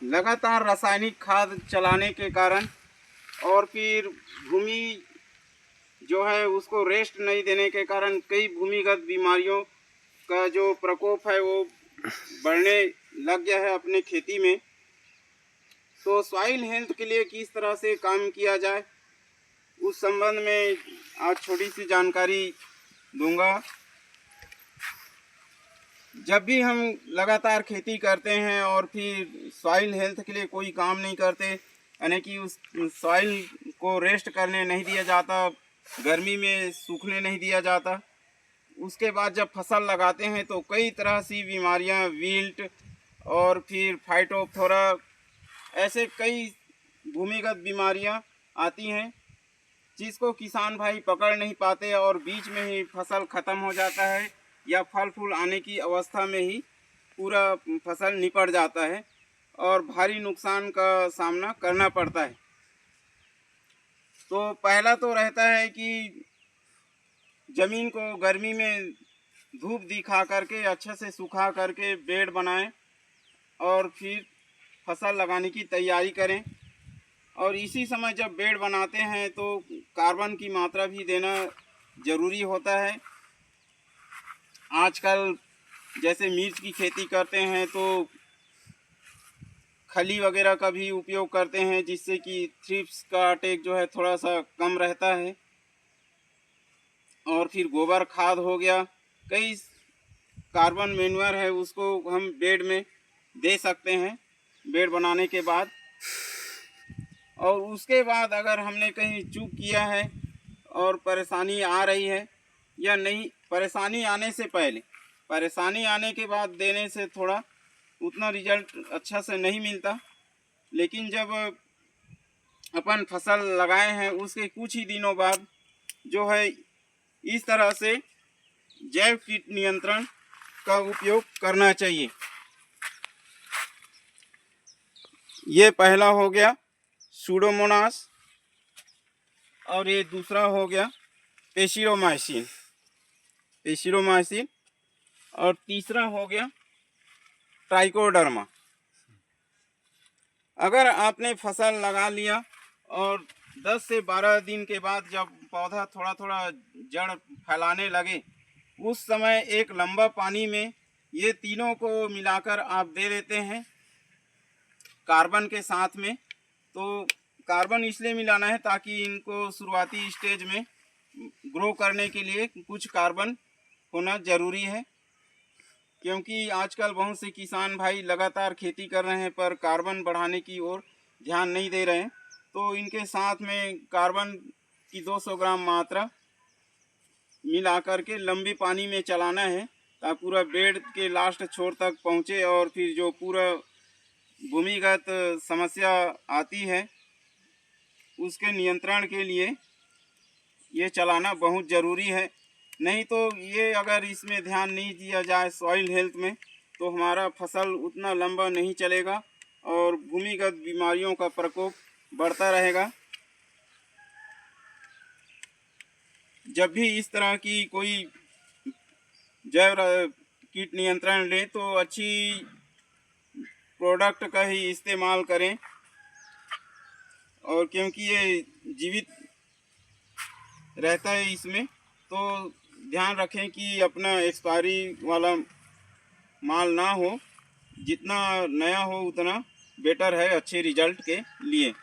लगातार रासायनिक खाद चलाने के कारण और फिर भूमि जो है उसको रेस्ट नहीं देने के कारण कई भूमिगत बीमारियों का जो प्रकोप है वो बढ़ने लग गया है अपने खेती में। तो सॉइल हेल्थ के लिए किस तरह से काम किया जाए उस संबंध में आज छोटी सी जानकारी दूंगा। जब भी हम लगातार खेती करते हैं और फिर सॉइल हेल्थ के लिए कोई काम नहीं करते, यानी कि उस सॉइल को रेस्ट करने नहीं दिया जाता, गर्मी में सूखने नहीं दिया जाता, उसके बाद जब फसल लगाते हैं तो कई तरह सी बीमारियां, विल्ट और फिर फाइटोप्थोरा, ऐसे कई भूमिगत बीमारियां आती हैं जिसको किसान भाई पकड़ नहीं पाते और बीच में ही फसल ख़त्म हो जाता है या फल फूल आने की अवस्था में ही पूरा फसल निपट जाता है और भारी नुकसान का सामना करना पड़ता है। तो पहला तो रहता है कि ज़मीन को गर्मी में धूप दिखा करके अच्छे से सुखा करके बेड बनाएं और फिर फसल लगाने की तैयारी करें। और इसी समय जब बेड बनाते हैं तो कार्बन की मात्रा भी देना ज़रूरी होता है। आजकल जैसे मिर्च की खेती करते हैं तो खली वगैरह का भी उपयोग करते हैं जिससे कि थ्रिप्स का अटैक जो है थोड़ा सा कम रहता है। और फिर गोबर खाद हो गया, कई कार्बन मैन्योर है उसको हम बेड में दे सकते हैं बेड बनाने के बाद। और उसके बाद अगर हमने कहीं चूक किया है और परेशानी आ रही है या नहीं, परेशानी आने से पहले, परेशानी आने के बाद देने से थोड़ा उतना रिजल्ट अच्छा से नहीं मिलता, लेकिन जब अपन फसल लगाए हैं उसके कुछ ही दिनों बाद जो है इस तरह से जैव कीट नियंत्रण का उपयोग करना चाहिए। ये पहला हो गया सूडोमोनास और ये दूसरा हो गया पेसिरोमाइसिन और तीसरा हो गया ट्राइकोडर्मा। अगर आपने फसल लगा लिया और 10 से 12 दिन के बाद जब पौधा थोड़ा थोड़ा जड़ फैलाने लगे उस समय एक लंबा पानी में ये तीनों को मिलाकर आप दे देते हैं कार्बन के साथ में। तो कार्बन इसलिए मिलाना है ताकि इनको शुरुआती स्टेज में ग्रो करने के लिए कुछ कार्बन होना ज़रूरी है, क्योंकि आजकल बहुत से किसान भाई लगातार खेती कर रहे हैं पर कार्बन बढ़ाने की ओर ध्यान नहीं दे रहे हैं। तो इनके साथ में कार्बन की 200 ग्राम मात्रा मिला करके लंबी पानी में चलाना है ताकि पूरा बेड के लास्ट छोर तक पहुँचे और फिर जो पूरा भूमिगत समस्या आती है उसके नियंत्रण के लिए ये चलाना बहुत ज़रूरी है। नहीं तो ये अगर इसमें ध्यान नहीं दिया जाए सॉइल हेल्थ में तो हमारा फसल उतना लंबा नहीं चलेगा और भूमिगत बीमारियों का प्रकोप बढ़ता रहेगा। जब भी इस तरह की कोई जैव कीट नियंत्रण लें तो अच्छी प्रोडक्ट का ही इस्तेमाल करें, और क्योंकि ये जीवित रहता है इसमें तो ध्यान रखें कि अपना एक्सपायरी वाला माल ना हो, जितना नया हो उतना बेटर है अच्छे रिजल्ट के लिए।